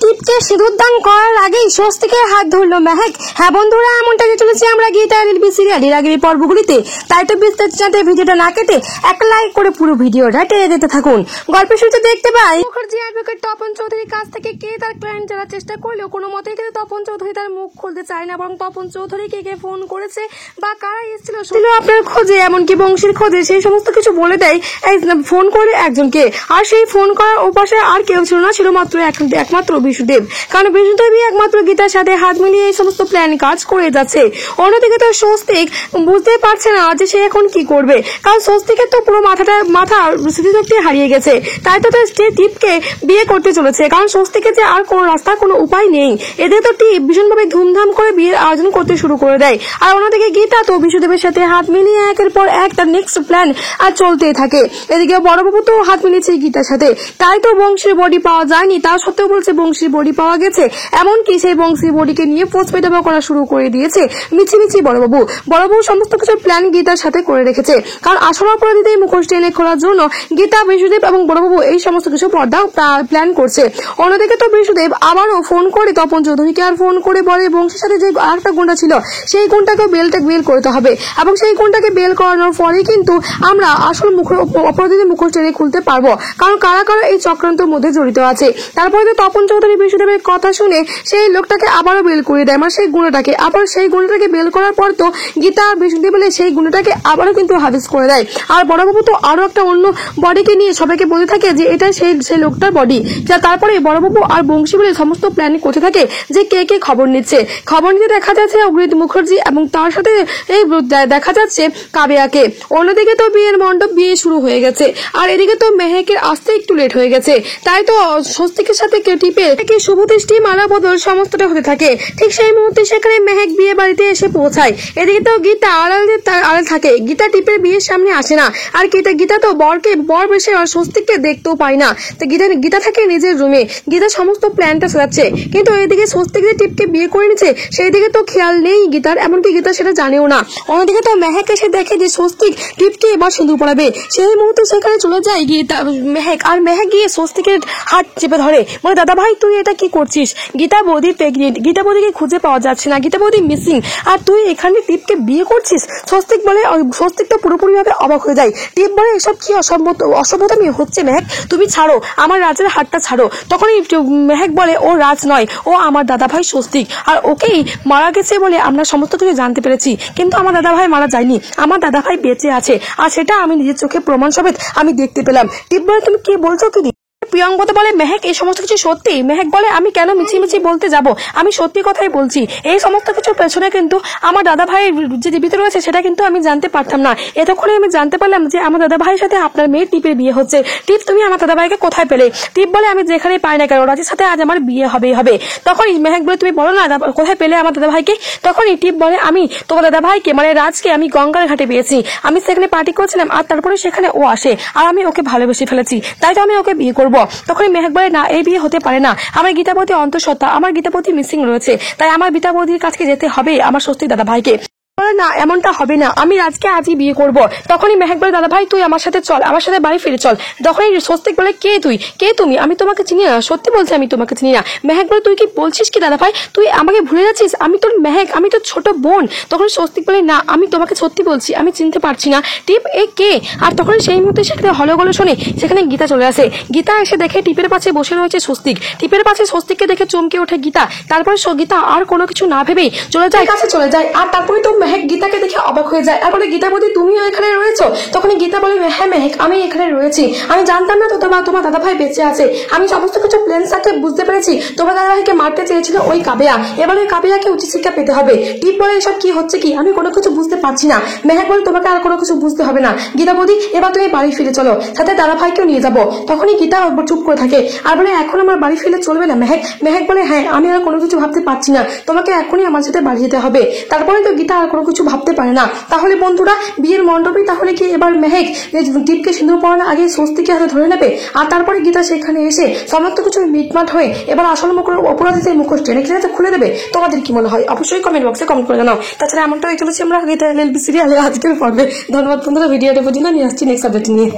টিপকে সিঁদুরদান করার আগেই স্বস্তিকের হাত ধরলো মেহেক। হ্যাঁ বন্ধুরা, এমনটা চলেছে আমরা গীতা এলএলবি সিরিয়ালের আগের পর্বগুলিতে। তাই তো বিস্তারিত জানতে ভিডিওটা না কেটে একটা লাইক করে পুরো ভিডিওটা টেনে যেতে থাকুন। গল্পের শুরুতে দেখতে পাই মুখার্জি অ্যাডভোকেট তপন চৌধুরীর কাছ থেকে কে তার ক্লায়েন্ট জানার চেষ্টা করলেও কোনো মতেই কিন্তু তপন চৌধুরী তার মুখ খুলতে চায় না, বরং তপন চৌধুরী কে ফোন করেছে বা কারা এসেছিল আপনার খোঁজে, এমনকি বংশীর খোঁজে, সেই সমস্ত কিছু বলে দেয় ফোন করে একজনকে। আর সেই ফোন করার ওপাশে আর কেউ ছিল না, ছিল মাত্র একমাত্র বিশুদেব। কারণ বিশুদেবই একমাত্র গীতার সাথে হাত মিলিয়ে এই সমস্ত প্ল্যান কাজ করে যাচ্ছে। অন্যদিকে তো স্বস্তিক বুঝতে পারছে না যে সে এখন কি করবে, কারণ স্বস্তিকের তো পুরো মাথা স্মৃতিশক্তি হারিয়ে গেছে। তাই তো সে টিপকে বিয়ে করতে চলেছে, কারণ স্বস্তিকের যে আর কোনো রাস্তা কোনো উপায় নেই। এদের তো টিপ ভীষণভাবে ধুমধাম করে বিয়ের আয়োজন করতে শুরু করে দেয়। আর অন্যদিকে গীতা তো বিশুদেবের সাথে হাত মিলিয়ে একের পর এক তার নেক্সট প্ল্যান আর চলতেই থাকে। এদিকে বড়বাবু তো হাত মিলিয়েছে গীতার সাথে, তাই তো বংশীর বডি পাওয়া যায়নি, তা সত্ত্বেও বলছে বংশীর বডি পাওয়া গেছে। এমনকি সেই বংশীর বডিকে নিয়ে পোস্টমর্টম করা শুরু করে দিয়েছে মিছিমিছি বড়বাবু সমস্ত কিছু প্ল্যান গীতার সাথে করে রেখেছে। কারণ আসল অপরাধীদের মুখোশ টেনে খোলার জন্য গীতা, বিশুদেব এবং বড়বাবু এই সমস্ত কিছু পর্দা প্ল্যান করছে। অন্যদিকে তো বিশুদেব আবারও ফোন করে তপন চৌধুরীকে আর ফোন করে বলে বংশীর সাথে যে আরেকটা গুন্ডা ছিল সেই গুণটাকে বেল করতে হবে, এবং সেই গুণটাকে বেল করানোর পরেই কিন্তু আমরা আসল অপরাধীদের মুখোশ টেনে খুলতে পারবো, কারণ কারা কারা এই চক্রান্তের মধ্যে জড়িত আছে। তারপরে তো তপন চৌধুরী বিশুদেবের কথা শুনে সেই লোকটাকে আবারও বেল করে দেয়, মানে সেই গুণটাকে আবার সেই গুণটাকে বেল করার পর তো গীতা আর বিশুদেব বলে সেই গুণটাকে আবারও কিন্তু হাফিজ করে দেয়। আর বড়বাবু তো আরো একটা অন্য বডিকে নিয়ে সবাইকে বলতে থাকে যে এটা সেই লোকটার বডি। তারপরে বড়বাবু আর বংশী বলে সমস্ত প্ল্যান করতে থাকে যে কে খবর নিচ্ছে। খবর নিতে দেখা যাচ্ছে অগ্রিত মুখার্জি এবং তার সাথে দেখা যাচ্ছে কাবেয়াকে। অন্যদিকে তো বিয়ের মণ্ডপ বিয়ে শুরু হয়ে গেছে, আর এদিকে তো মেহেকের আসতে একটু লেট হয়ে গেছে। তাই তো স্বস্তিকের সাথে টিপে শুভ দৃষ্টি মালা বদল সমস্তটা হতে থাকে। ঠিক সেই মুহূর্তে সেখানে মেহেক বিয়ে বাড়িতে এসে পৌঁছায়। এদিকে তো গীতা আড়াল থাকে, গীতা টিপের বিয়ের সামনে আসে না। আর গীতা তো বর বেশে স্বস্তিককে দেখতেও পায় না। তো গীতা থাকে নিজের রুমে, গীতা সমস্ত প্ল্যানটা সাজাচ্ছে। কিন্তু এদিকে স্বস্তিক যে টিপকে বিয়ে করে নিচ্ছে সেই দিকে তো খেয়াল নেই গীতার, এমনকি গীতা সেটা জানেও না। অন্যদিকে তো মেহেক এসে দেখে যে স্বস্তিক টিপকে এবার সিঁদুর পড়াবে। সেই মুহূর্তে সেখানে চলে যায় গীতা মেহেক গিয়ে স্বস্তিকের হাত চেপে ধরে, বলে দাদা ভাই তুই এটা কি করছিস? গীতা বৌদি প্রেগনেন্ট, গীতা বৌদিকে খুঁজে পাওয়া যাচ্ছে না, গীতা বৌদি মিসিং, আর তুই এখানে টিপকে বিয়ে করছিস? স্বস্তিক তো পুরোপুরি ভাবে অবাক হয়ে যায়। টিপ বলে এসব কি অসভ্যতামি হচ্ছে মেহেক, তুমি ছাড়ো আমার রাজের হাতটা ছাড়ো। তখনই মেহেক বলে ও রাজ নয়, ও আমার দাদা ভাই স্বস্তিক, আর ওকেই মারা গেছে বলে আমরা সমস্ত কিছু জানতে পেরেছি। কিন্তু আমার দাদা ভাই মারা যায়নি, আমার দাদা ভাই বেঁচে আছে, আর সেটা আমি নিজের চোখে প্রমাণ সমেত আমি দেখতে পেলাম। টিপ বলে তুমি কি বলছো কি? প্রিয়ঙ্কতা বলে মেহেক এই সমস্ত কিছু সত্যি? মেহেক বলে আমি কেন মিছিমিছি বলতে যাব, আমি সত্যি কথাই বলছি। এই সমস্ত কিছু পেছনে কিন্তু আমার দাদা ভাই যে জীবিত রয়েছে সেটা কিন্তু আমি জানতে পারতাম না। এতক্ষণে আমি জানতে পারলাম যে আমার দাদা ভাইয়ের সাথে আপনার মেয়ের টিপের বিয়ে হচ্ছে। টিপ তুমি আমার দাদা ভাইকে কোথায় পেলে? টিপ বলে আমি যেখানে পাই না কেন রাজের সাথে আজ আমার বিয়ে হবে। তখনই মেহেক বলে তুমি বলো না কোথায় পেলে আমার দাদা ভাইকে? তখনই টিপ বলে আমি তোমার দাদা ভাইকে মানে রাজকে আমি গঙ্গার ঘাটে পেয়েছি, আমি সেখানে পার্টি করছিলাম, আর তারপরে সেখানে ও আসে, আর আমি ওকে ভালোবেসে ফেলেছি, তাই তো আমি ওকে বিয়ে করবো। তখন মেহেক বলে না, এই বিয়ে হতে পারে না, আমার গীতাবতী অন্তঃসত্ত্বা, আমার গীতাবতী মিসিং রয়েছে, তাই আমার গীতাবতীর কাছে যেতে হবে আমার স্বস্তিক দাদা ভাইকে। না এমনটা হবে না, আমি রাজকে আজই বিয়ে করব। তখনই মেহেক বলে দাদা ভাই তুই আমার সাথে চল, আমার সাথে বাড়ি ফিরে চল। তখনই স্বস্তিক বলে কে তুমি? আমি তোমাকে চিনি না, সত্যি বলছি আমি তোমাকে চিনি না। মেহেক বলে তুই কি বলছিস কি দাদা ভাই, তুই আমাকে ভুলে যাচ্ছিস? আমি তোর মেহেক, আমি তোর ছোট বোন। তখন স্বস্তিক বলে না আমি তোমাকে সত্যি বলছি, আমি চিনতে পারছি না। টিপ এ কে? আর তখন সেই মুহূর্তে সেখানে হলগল শোনে সেখানে গীতা চলে আসে। গীতা এসে দেখে টিপের পাশে বসে রয়েছে স্বস্তিক। টিপের পাশে স্বস্তিককে দেখে চমকে ওঠে গীতা। তারপরে গীতা আর কোনো কিছু না ভেবেই চলে যায়। আর তারপরে তো মেহেক গীতাকে দেখে অবাক হয়ে যায়, আর বলে গীতা বৌদি তুমিও এখানে রয়েছো? তখন গীতা বলে হ্যাঁ মেহেক আমি এখানে রয়েছি, আমি জানতাম না তোমার দাদা ভাই বেঁচে আছে, আমি সমস্ত কিছু প্ল্যান সাথে বুঝতে পেরেছি। তোমার দাদা ভাইকে মারতে চেয়েছিল ওই কাবেয়া, এবার ওই কাবেয়াকে উচিত শিক্ষা পেতে হবে। টিপ বলে এসব কি হচ্ছে কি, আমি কোনো কিছু বুঝতে পারছি না। মেহেক বলে তোমাকে আর কোনো কিছু বুঝতে হবে না, গীতা বৌদি এবার তুমি বাড়ি ফিরে চলো, সাথে দাদা ভাইকেও নিয়ে যাবো। তখনই গীতা চুপ করে থাকে আর বলে এখন আমার বাড়ি ফিরে চলবে না মেহেক বলে হ্যাঁ আমি আর কোনো কিছু ভাবতে পারছি না, তোমাকে এখনই আমার সাথে বাড়ি যেতে হবে। তারপরে তো গীতা আর কোনো কিছু ভাবতে পারে না। তাহলে বন্ধুরা বিয়ের মণ্ডপে তাহলে কি এবার মেহেক টিপকে সিঁদুর পরানোর আগে স্বস্তিকে হাতে ধরে নেবে, আর তারপরে গীতা সেখানে এসে সমস্ত কিছু মিটমাট হয়ে এবার আসল অপরাধীদের মুখোশ টেনে খুলে দেবে? তোমাদের কি মনে হয় অবশ্যই কমেন্ট বক্সে কমেন্ট করে জানাও। তাছাড়া এমনটাই চলেছে আমরা গীতা এলএলবি সিরিয়ালে আজকের পর্বে। ধন্যবাদ বন্ধুরা, ভিডিওটা পর্যন্ত নিয়ে আসছি নেক্সট আপডেট নিয়ে।